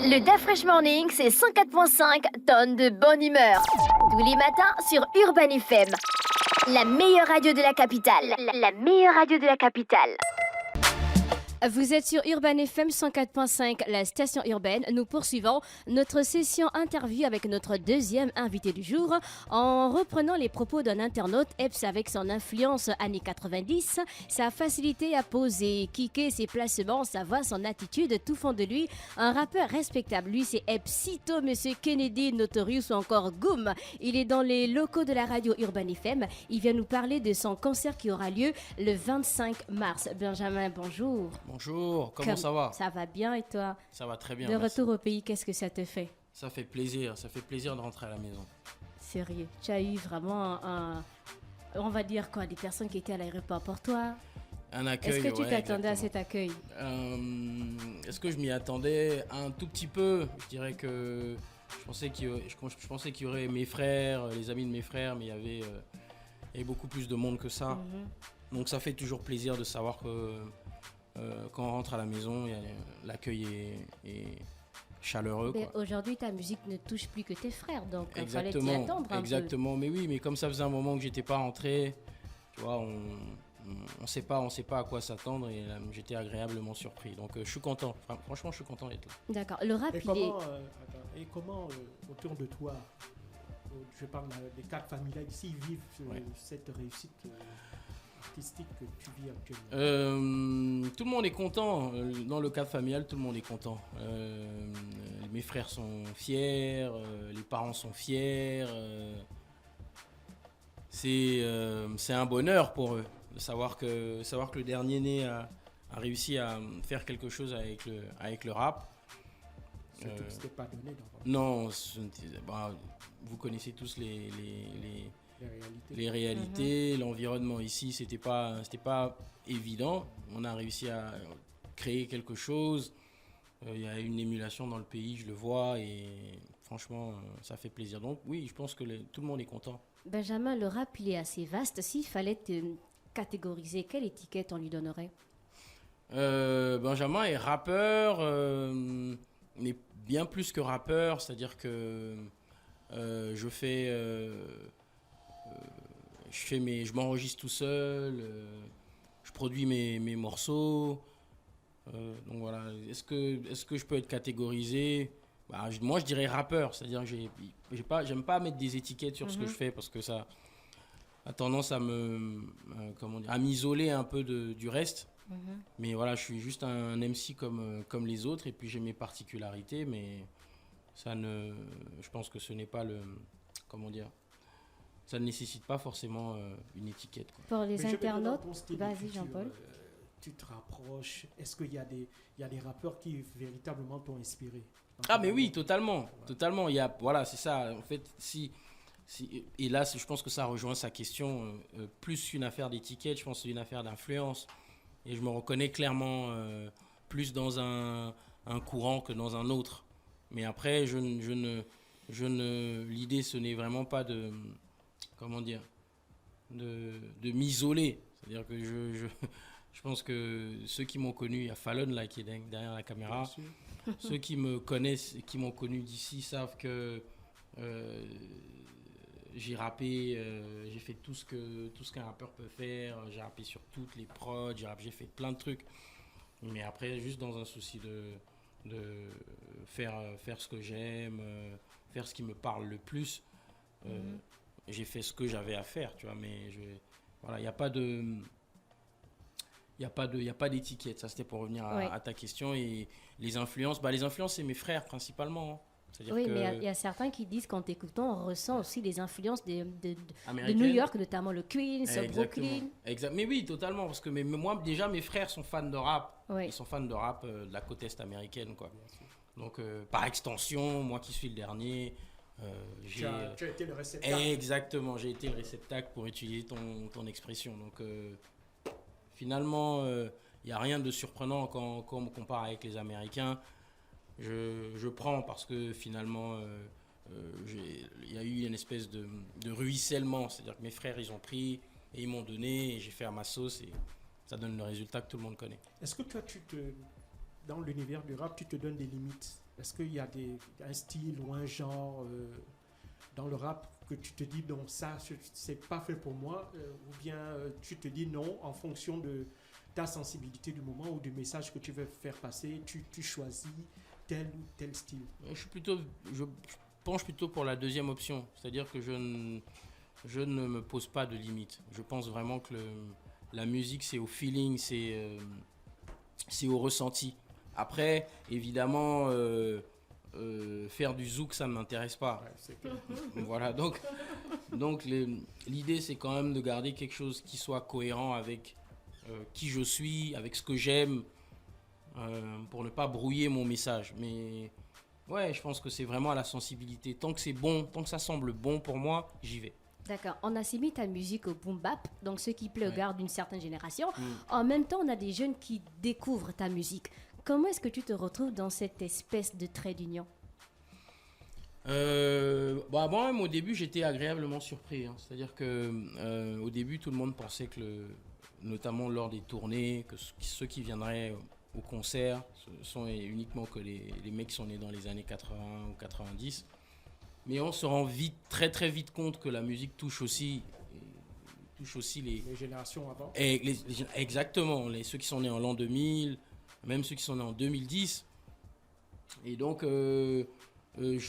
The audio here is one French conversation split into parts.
Le DA Fresh Morning, c'est 104.5 tonnes de bonne humeur. Tous les matins sur Urban FM. La meilleure radio de la capitale. La meilleure radio de la capitale. Vous êtes sur Urban FM 104.5, la station urbaine. Nous poursuivons notre session interview avec notre deuxième invité du jour en reprenant les propos d'un internaute. Epps, avec son influence années 90, sa facilité à poser, kicker ses placements, sa voix, son attitude, tout fond de lui. Un rappeur respectable. Lui, c'est Epsito, Monsieur Kennedy, Notorious ou encore Goom. Il est dans les locaux de la radio Urban FM. Il vient nous parler de son concert qui aura lieu le 25 mars. Benjamin, bonjour. Bonjour, comment ça va? Ça va bien et toi? Ça va très bien. De merci. retour au pays, qu'est-ce que ça te fait? Ça fait plaisir de rentrer à la maison. Sérieux, tu as eu vraiment on va dire quoi, des personnes qui étaient à l'aéroport pour toi? Un accueil, est-ce que tu ouais, t'attendais à exactement. cet accueil? Est-ce que je m'y attendais un tout petit peu? Je dirais que je pensais qu'il y aurait mes frères, les amis de mes frères, mais il y avait beaucoup plus de monde que ça. Donc ça fait toujours plaisir de savoir que quand on rentre à la maison, l'accueil est chaleureux. Mais Quoi. aujourd'hui, ta musique ne touche plus que tes frères, donc il fallait t'y Exactement, attendre un exactement. Mais oui, mais comme ça faisait un moment que j'étais pas rentré, tu vois, on sait pas à quoi s'attendre et j'étais agréablement surpris. Donc je suis content. Franchement, je suis content d'être là. peu. D'accord, le rap, Et il est... comment autour de toi, je parle des cadres familiales ici, vivent cette réussite artistique que tu vis actuellement? Tout le monde est content. Dans le cadre familial, tout le monde est content. Mes frères sont fiers, les parents sont fiers. C'est un bonheur pour eux de savoir que le dernier né a réussi à faire quelque chose avec le rap. C'était pas donné d'abord. Non, vous connaissez tous les réalités, l'environnement ici, c'était pas évident. On a réussi à créer quelque chose. Il y a une émulation dans le pays, je le vois, et franchement, ça fait plaisir. Donc oui, je pense que tout le monde est content. Benjamin, le rap, il est assez vaste. S'il fallait te catégoriser, quelle étiquette on lui donnerait? Benjamin est rappeur, mais bien plus que rappeur, c'est-à-dire que je m'enregistre tout seul, je produis mes morceaux. Donc voilà, est-ce que je peux être catégorisé? Moi je dirais rappeur, c'est-à-dire que j'aime pas mettre des étiquettes sur ce que je fais parce que ça a tendance à à m'isoler un peu du reste. Mais voilà, je suis juste un MC comme les autres et puis j'ai mes particularités, mais je pense que ce n'est pas ça ne nécessite pas forcément une étiquette. Quoi. Pour les Mais je vais internautes, dans ton style vas-y d'écriture, Jean-Paul. tu te rapproches. Est-ce qu'il y a des rappeurs qui véritablement t'ont inspiré? Ah mais oui, totalement. Voilà, c'est ça. En fait, et là, je pense que ça rejoint sa question. Plus qu'une affaire d'étiquette, je pense que c'est une affaire d'influence. Et je me reconnais clairement plus dans un courant que dans un autre. Mais après, l'idée, ce n'est vraiment pas de m'isoler. C'est-à-dire que je pense que ceux qui m'ont connu, il y a Fallon là qui est derrière la caméra. Ceux qui me connaissent et qui m'ont connu d'ici savent que j'ai rappé, j'ai fait tout ce qu'un rappeur peut faire. J'ai rappé sur toutes les prods, j'ai fait plein de trucs. Mais après, juste dans un souci de faire ce que j'aime, faire ce qui me parle le plus, j'ai fait ce que j'avais à faire, tu vois. Mais voilà, il n'y a pas de... Il n'y a pas d'étiquette, ça c'était pour revenir à ta question. Et les influences, c'est mes frères principalement. Hein. Oui, mais il y a certains qui disent qu'en t'écoutant, on ressent aussi les influences de Américaines. New York, notamment le Queens, Exactement. Brooklyn. Mais oui, totalement, parce que moi déjà mes frères sont fans de rap. Oui. Ils sont fans de rap de la côte est américaine, quoi. Donc par extension, moi qui suis le dernier, Tu as été le réceptacle. Exactement, j'ai été le réceptacle pour utiliser ton expression. Donc finalement, il n'y a rien de surprenant quand on me compare avec les Américains. Je prends parce que finalement, il y a eu une espèce de ruissellement. C'est-à-dire que mes frères, ils ont pris et ils m'ont donné et j'ai fait à ma sauce et ça donne le résultat que tout le monde connaît. Est-ce que toi, dans l'univers du rap, tu te donnes des limites? Est-ce qu'il y a un style ou un genre dans le rap que tu te dis non, ça c'est pas fait pour moi, ou bien tu te dis non en fonction de ta sensibilité du moment ou du message que tu veux faire passer, tu choisis tel ou tel style? Je penche plutôt pour la deuxième option, c'est-à-dire que je ne me pose pas de limites. Je pense vraiment que la musique, c'est au feeling, c'est au ressenti. Après, évidemment, faire du zouk, ça ne m'intéresse pas. Ouais, voilà, donc l'idée, c'est quand même de garder quelque chose qui soit cohérent avec qui je suis, avec ce que j'aime, pour ne pas brouiller mon message. Mais ouais, je pense que c'est vraiment à la sensibilité. Tant que c'est bon, tant que ça semble bon pour moi, j'y vais. D'accord, on assimile ta musique au boom bap, donc ce qui plaît aux gars d'une certaine génération. En même temps, on a des jeunes qui découvrent ta musique. Comment est-ce que tu te retrouves dans cette espèce de trait d'union? Moi-même, au début, j'étais agréablement surpris. Hein. C'est-à-dire que au début, tout le monde pensait que, notamment lors des tournées, que ceux qui viendraient au concert, ce sont uniquement que les mecs qui sont nés dans les années 80 ou 90. Mais on se rend très très vite compte que la musique touche aussi les générations avant. Exactement, ceux qui sont nés en l'an 2000, même ceux qui sont nés en 2010. Et donc, je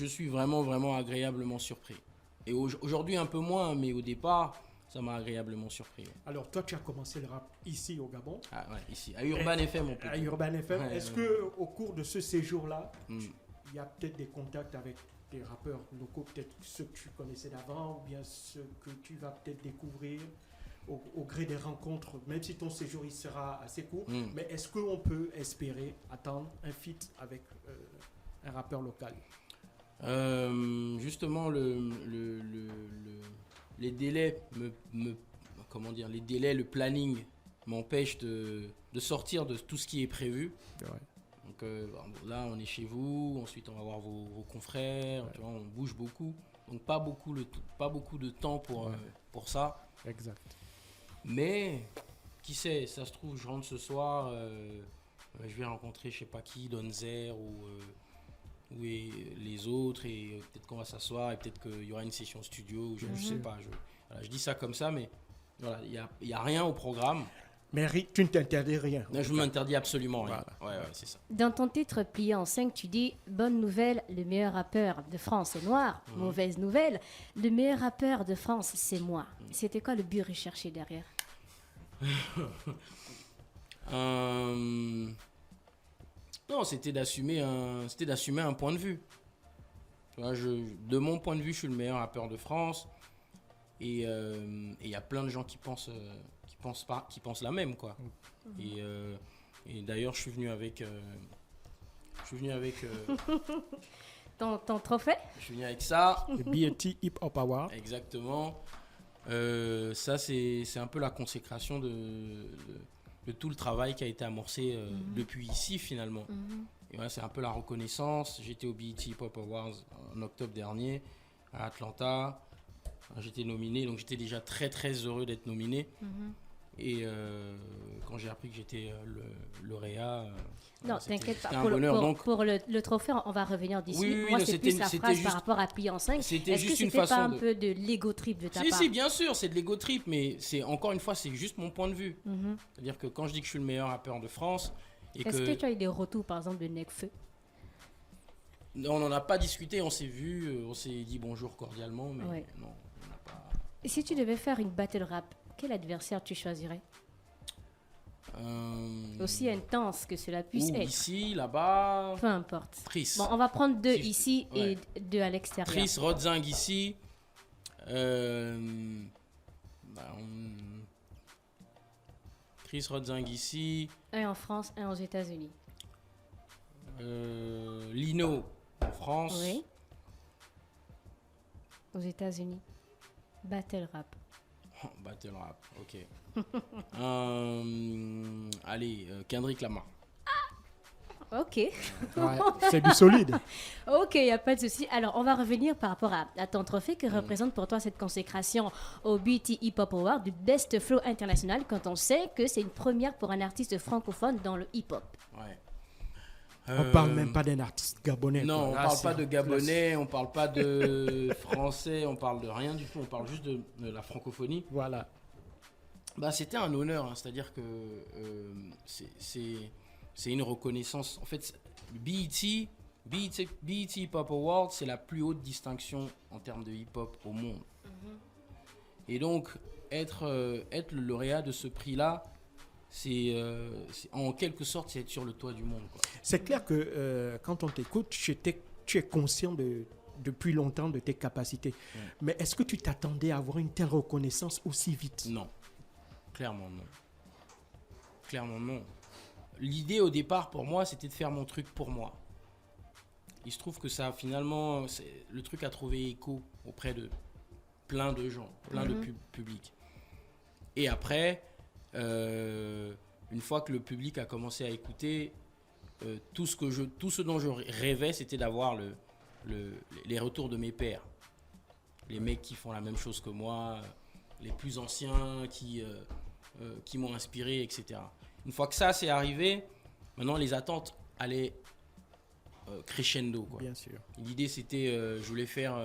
suis vraiment, vraiment agréablement surpris. Et aujourd'hui, un peu moins, mais au départ, ça m'a agréablement surpris. Ouais. Alors, toi, tu as commencé le rap ici au Gabon? Ah ouais, ici, à Urban FM, on peut dire. À Urban FM. Ouais, est-ce qu'au cours de ce séjour-là, il y a peut-être des contacts avec des rappeurs locaux, peut-être ceux que tu connaissais d'avant, ou bien ceux que tu vas peut-être découvrir au gré des rencontres, même si ton séjour il sera assez court, mais est-ce qu'on peut espérer attendre un feat avec un rappeur local? Justement, les délais les délais, le planning m'empêche de sortir de tout ce qui est prévu. Ouais. Donc là, on est chez vous, ensuite on va voir vos confrères, tu vois, on bouge beaucoup. Donc pas beaucoup de temps pour ça. Exact. Mais qui sait, ça se trouve, je rentre ce soir, je vais rencontrer je sais pas qui, Donzer ou les autres, et peut-être qu'on va s'asseoir et peut-être qu'il y aura une session studio, je sais pas. Je dis ça comme ça, mais voilà, il y a rien au programme. Mais tu ne t'interdis rien. Non, je ne m'interdis absolument rien. Voilà. Ouais, c'est ça. Dans ton titre plié en 5, tu dis « Bonne nouvelle, le meilleur rappeur de France est noir. Mauvaise nouvelle, le meilleur rappeur de France, c'est moi. » C'était quoi le but recherché derrière? Non, c'était d'assumer un point de vue. Tu vois, de mon point de vue, je suis le meilleur rappeur de France. Et il y a plein de gens qui pensent la même, quoi. Et d'ailleurs, je suis venu avec ton trophée. Je suis venu avec ça. Le BET Hip Hop Award. Exactement. Ça, c'est un peu la consécration de tout le travail qui a été amorcé depuis ici, finalement. Et ouais, c'est un peu la reconnaissance. J'étais au BET Hip Hop Awards en octobre dernier à Atlanta. J'étais nominé, donc j'étais déjà très très heureux d'être nominé. Et quand j'ai appris que j'étais lauréat, non, t'inquiète pas. Pour le trophée, on va revenir d'ici. Oui, moi, c'est plus la phrase par rapport à plier en 5. C'était juste une façon pas un peu de l'ego trip de ta part? Si, bien sûr, c'est de l'ego trip, mais c'est encore une fois, c'est juste mon point de vue. C'est-à-dire que quand je dis que je suis le meilleur rappeur de France, est-ce que tu as eu des retours, par exemple, de Nekfeu? On n'en a pas discuté, on s'est vu, on s'est dit bonjour cordialement, mais non, on n'a pas. Et si tu devais faire une battle rap, quel adversaire tu choisirais? Aussi intense que cela puisse être. Ici, là-bas. Peu importe. Chris. Bon, on va prendre deux ici et deux à l'extérieur. Chris Rodzing ici. Chris Rodzing ici. Un en France, un aux États-Unis. Lino en France. Oui. Aux États-Unis. Battle rap. Battle rap, ok. Allez, Kendrick Lamar. Ok. Ouais, c'est du solide. Ok, il n'y a pas de souci. Alors, on va revenir par rapport à ton trophée que représente pour toi cette consécration au BET Hip Hop Award du Best Flow International, quand on sait que c'est une première pour un artiste francophone dans le hip-hop. Ouais. On parle même pas d'un artiste gabonais. Non, quoi. on Là, parle c'est pas de en Gabonais, on parle pas de Français, on parle de rien du tout, on parle juste de la francophonie. Voilà. Bah, c'était un honneur, hein, c'est-à-dire que c'est une reconnaissance. En fait, BET Hip Hop Award, c'est la plus haute distinction en termes de hip-hop au monde. Et donc, être le lauréat de ce prix-là, c'est en quelque sorte, c'est être sur le toit du monde, quoi. C'est clair que quand on t'écoute, tu es conscient depuis longtemps de tes capacités. Ouais. Mais est-ce que tu t'attendais à avoir une telle reconnaissance aussi vite? Non. Clairement non. Clairement non. L'idée au départ pour moi, c'était de faire mon truc pour moi. Il se trouve que ça finalement, le truc a trouvé écho auprès de plein de gens, plein de publics. Et après, une fois que le public a commencé à écouter, tout ce dont je rêvais, c'était d'avoir les retours de mes pairs. Les mecs qui font la même chose que moi, les plus anciens qui m'ont inspiré, etc. Une fois que ça c'est arrivé, maintenant les attentes allaient crescendo, quoi. Bien sûr. L'idée c'était, je voulais faire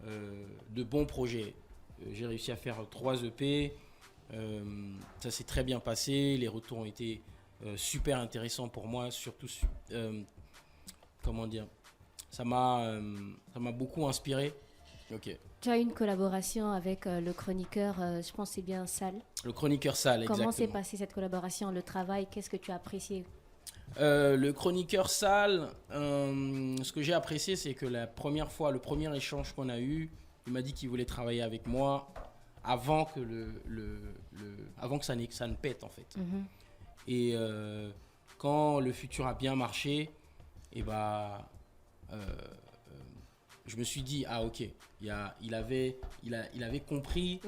de bons projets. J'ai réussi à faire 3 EP, ça s'est très bien passé, les retours ont été super intéressants pour moi, surtout, comment dire, ça m'a beaucoup inspiré. Ok. Tu as une collaboration avec le chroniqueur, je pense que c'est bien Sal. Le chroniqueur Sal, exactement. Comment s'est passée cette collaboration, le travail, qu'est-ce que tu as apprécié? Le chroniqueur Sal, ce que j'ai apprécié, c'est que la première fois, le premier échange qu'on a eu, il m'a dit qu'il voulait travailler avec moi avant que avant que ça ne pète, en fait. Et quand le futur a bien marché, et je me suis dit, ah ok, il avait compris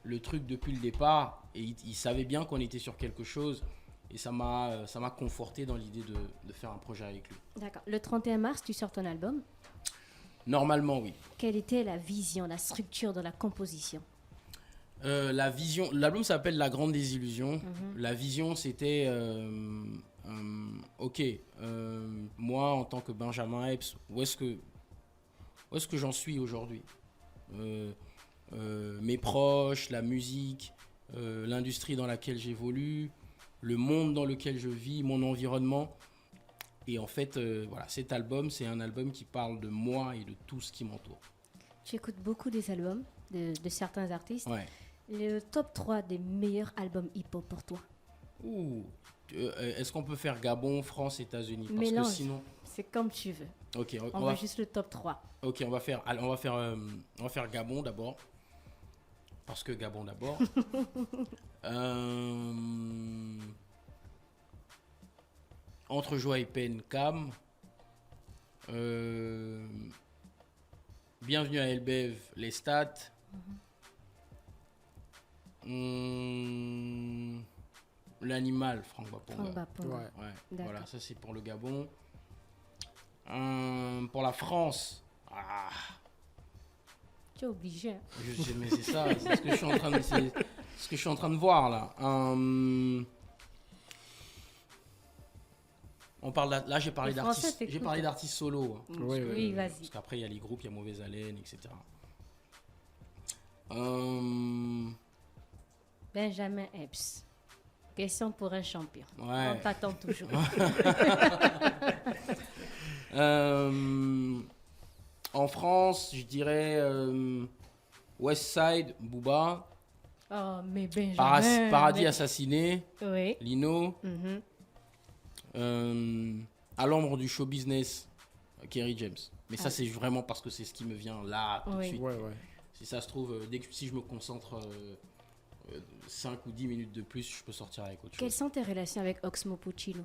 le truc depuis le départ et il savait bien qu'on était sur quelque chose et ça m'a conforté dans l'idée de faire un projet avec lui. D'accord. Le 31 mars, tu sors ton album. Normalement, oui. Quelle était la vision, la structure de la composition? La vision, l'album s'appelle La Grande Désillusion. La vision, c'était, ok, moi en tant que Benjamin Epps, où est-ce que j'en suis aujourd'hui? Mes proches, la musique, l'industrie dans laquelle j'évolue, le monde dans lequel je vis, mon environnement. Et en fait, voilà, cet album, c'est un album qui parle de moi et de tout ce qui m'entoure. Tu écoutes beaucoup des albums de certains artistes. Ouais. Le top 3 des meilleurs albums hip-hop pour toi? Est-ce qu'on peut faire Gabon, France, États-Unis? Parce Mélange. que sinon... C'est comme tu veux. Ok, On veut juste le top 3. Ok, on va faire Gabon d'abord. Parce que Gabon d'abord. Entre joie et peine, Cam. Bienvenue à Elbev, les stats. L'animal, Franck Baponga. Ouais. Voilà, ça c'est pour le Gabon. Pour la France, Tu es obligé. Hein. mais c'est ça, c'est ce que je suis en train de voir là. On parle là, j'ai parlé Le français, d'artistes, t'écoutes. d'artistes solo. Hein. Oui, vas-y. Parce qu'après il y a les groupes, il y a Mauvaise Haleine, etc. Benjamin Epps. Question pour un champion. Ouais. On t'attend toujours. En France, je dirais Westside, Booba, Oh, mais Benjamin. Paradis Assassiné, Oui. Lino, Mhm. à l'ombre du show business, Kerry James. Mais ça, c'est vraiment parce que c'est ce qui me vient là tout de Oui. suite. Ouais. Si ça se trouve, si je me concentre 5 ou 10 minutes de plus, je peux sortir avec autre Quelles chose. sont tes relations avec Oxmo Puccino?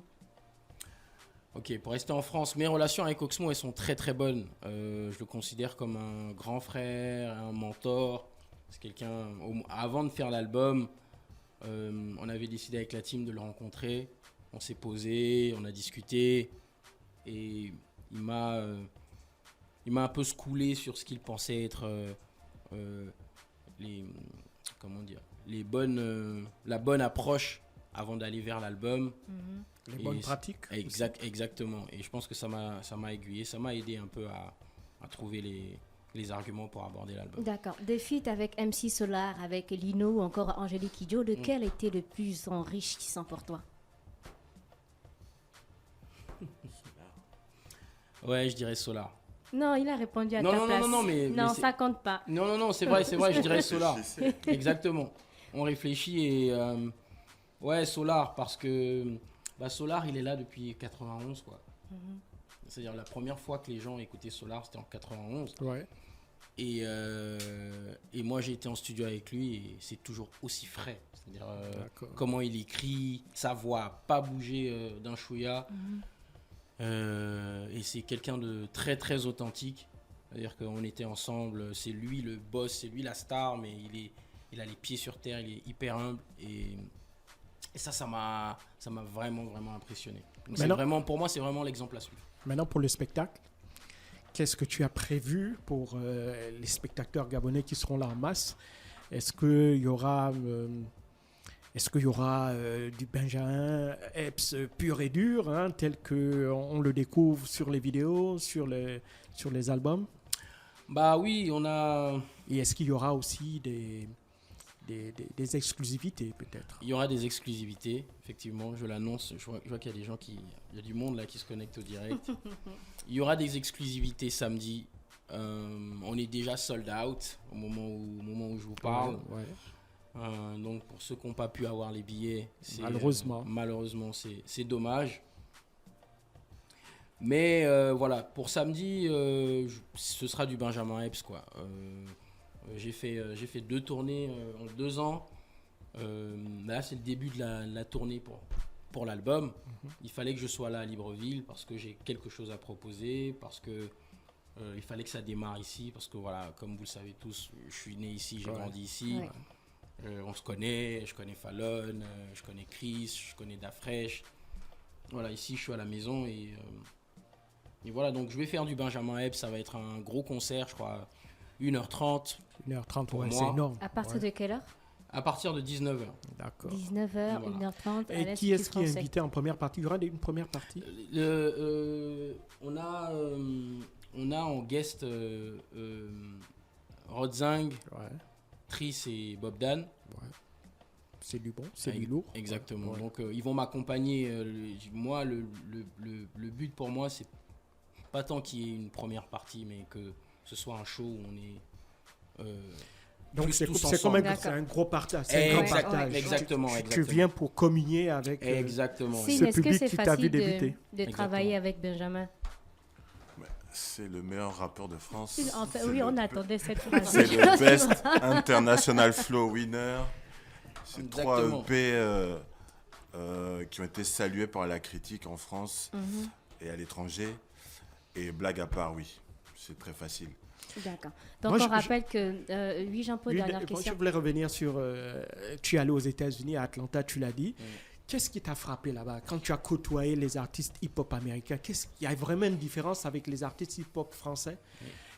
Ok, pour rester en France, mes relations avec Oxmo, elles sont très très bonnes. Je le considère comme un grand frère, un mentor. C'est quelqu'un. Avant de faire l'album, on avait décidé avec la team de le rencontrer. On s'est posé, on a discuté, et il m'a un peu scoulé sur ce qu'il pensait être la bonne approche avant d'aller vers l'album. Les Et bonnes pratiques. Exactement. Et je pense que ça m'a aiguillé, ça m'a aidé un peu à trouver les arguments pour aborder l'album. D'accord. Des feats avec MC Solar, avec Lino ou encore Angélique Kidjo, lequel était le plus enrichissant pour toi? Ouais, je dirais Solar. Non, il a répondu à ta Non, place. mais Non, c'est- ça compte pas. Non, c'est vrai, je dirais Solar. Je sais. Exactement. On réfléchit et ouais, Solar, parce que Solar, il est là depuis 91, quoi. C'est-à-dire la première fois que les gens écoutaient Solar, c'était en 91. Ouais. Et moi, j'ai été en studio avec lui et c'est toujours aussi frais. C'est-à-dire D'accord. comment il écrit, sa voix n'a pas bougé d'un chouïa. Et c'est quelqu'un de très, très authentique. C'est-à-dire qu'on était ensemble, c'est lui le boss, c'est lui la star, mais il a les pieds sur terre, il est hyper humble. Et ça m'a vraiment, vraiment impressionné. Donc c'est Maintenant- vraiment, pour moi, c'est vraiment l'exemple à suivre. Maintenant, pour le spectacle, qu'est-ce que tu as prévu pour les spectateurs gabonais qui seront là en masse? Est-ce qu'il y aura, du Benjamin Epps pur et dur, hein, tel qu'on le découvre sur les vidéos, sur les albums? Bah oui, on a... Et est-ce qu'il y aura aussi des exclusivités, peut-être? Il y aura des exclusivités, effectivement, je l'annonce. Je vois qu'il y a des gens il y a du monde là qui se connecte au direct. Il y aura des exclusivités samedi. On est déjà sold out au moment où je vous parle. Ouais. Donc pour ceux qui n'ont pas pu avoir les billets, malheureusement c'est dommage. Mais voilà, pour samedi, ce sera du Benjamin Epps, quoi. J'ai fait 2 tournées en 2 ans. Là, c'est le début de la tournée pour l'album. Il fallait que je sois là à Libreville parce que j'ai quelque chose à proposer, parce que il fallait que ça démarre ici, parce que voilà, comme vous le savez tous, je suis né ici, j'ai grandi ici. Ouais. On se connaît, je connais Fallon, je connais Chris, je connais Dafresh. Voilà, ici, je suis à la maison et voilà, donc je vais faire du Benjamin Epps, ça va être un gros concert, je crois, 1h30. 1h30, Pour ouais, moi. c'est énorme. À partir Ouais. de quelle heure? À partir de 19h. D'accord. 19h, Voilà. 1h30. à Et qui est-ce qui est l'Institut français. invité en première partie? Il y aura une première partie? On a en guest Rodzing, Ouais. Tris et Bob Dan. C'est du bon, c'est du lourd. Exactement. Ouais. Donc ils vont m'accompagner. Moi, le but pour moi, c'est pas tant qu'il y ait une première partie, mais que ce soit un show où on est Donc plus c'est tous comme ensemble. c'est un gros partage. C'est un grand Exact- partage. exactement, Tu exactement. viens pour communier avec. Exactement. Sim, Ce est-ce que public c'est qui t'a vu facile débuter. de travailler avec Benjamin? Ouais, c'est le meilleur rappeur de France. En fait, C'est oui, le on be- attendait cette phrase. C'est le Best International Flow Winner. C'est 3 Exactement. EP qui ont été salués par la critique en France et à l'étranger. Et blague à part, oui, c'est très facile. D'accord. Donc, Moi, on rappelle que, oui, Jean-Paul, Oui, dernière je question. voulais revenir sur. Tu es allé aux États-Unis, à Atlanta, tu l'as dit. Qu'est-ce qui t'a frappé là-bas quand tu as côtoyé les artistes hip-hop américains? Il y a vraiment une différence avec les artistes hip-hop français?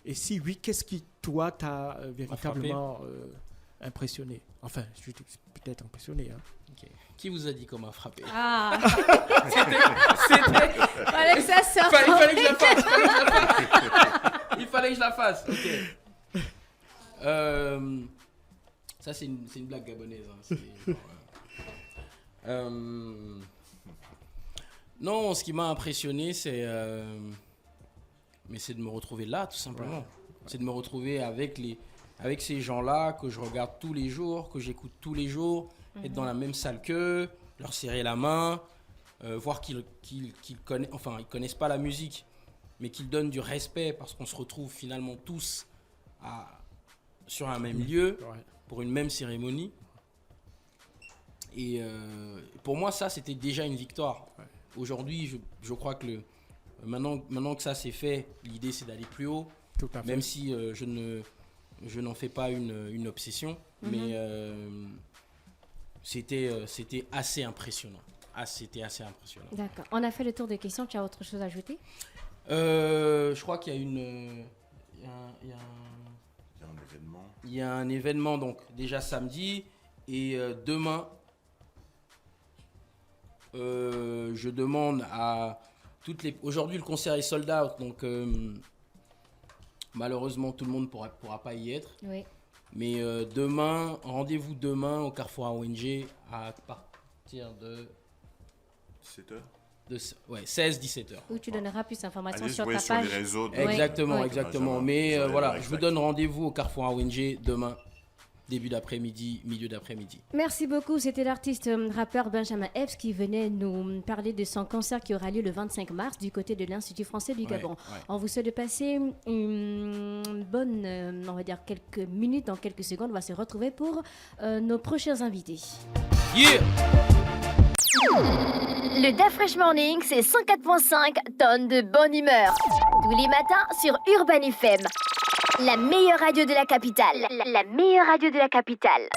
Et si oui, qu'est-ce qui, toi, t'a véritablement impressionné? Enfin, je suis peut-être impressionné. Hein. Ok. Qui vous a dit qu'on m'a frappé? Ah, C'était... fallait que ça sorte. Il fallait que je la fasse. Il fallait que je la fasse. Ok. Ça, c'est une blague gabonaise. Hein. C'est genre, non, ce qui m'a impressionné, c'est de me retrouver là, tout simplement. Ouais. C'est de me retrouver avec ces gens-là que je regarde tous les jours, que j'écoute tous les jours, être dans la même salle qu'eux, leur serrer la main, voir qu'ils connaissent pas la musique, mais qu'ils donnent du respect parce qu'on se retrouve finalement tous sur un même lieu Ouais. pour une même cérémonie. Et pour moi, ça, c'était déjà une victoire. Ouais. Aujourd'hui, je crois que maintenant que ça c'est fait, l'idée c'est d'aller plus haut, Tout à fait. même si je n'en fais pas une obsession, mais c'était assez impressionnant. C'était assez impressionnant. D'accord. On a fait le tour des questions. Tu as autre chose à ajouter? Je crois qu'il y a il y a un événement donc déjà samedi et demain je demande à toutes les... Aujourd'hui, le concert est sold out, donc malheureusement, tout le monde pourra pas y être. Oui. Mais demain, rendez-vous demain au Carrefour AONG à partir de 17h. 16-17h. Où tu donneras plus d'informations Allez sur jouer ta sur page. les réseaux. Exactement, Ouais. exactement. Benjamin, Mais vous aurez voilà, l'heure je vous exacte. donne rendez-vous au Carrefour AONG demain, début d'après-midi, milieu d'après-midi. Merci beaucoup. C'était l'artiste rappeur Benjamin Epps qui venait nous parler de son concert qui aura lieu le 25 mars du côté de l'Institut français du Gabon. Ouais. On vous souhaite de passer une bonne, on va dire quelques minutes, dans quelques secondes. On va se retrouver pour nos prochains invités. Yeah! Le Da Fresh Morning, c'est 104.5 tonnes de bonne humeur. Tous les matins sur Urban FM. La meilleure radio de la capitale. La meilleure radio de la capitale.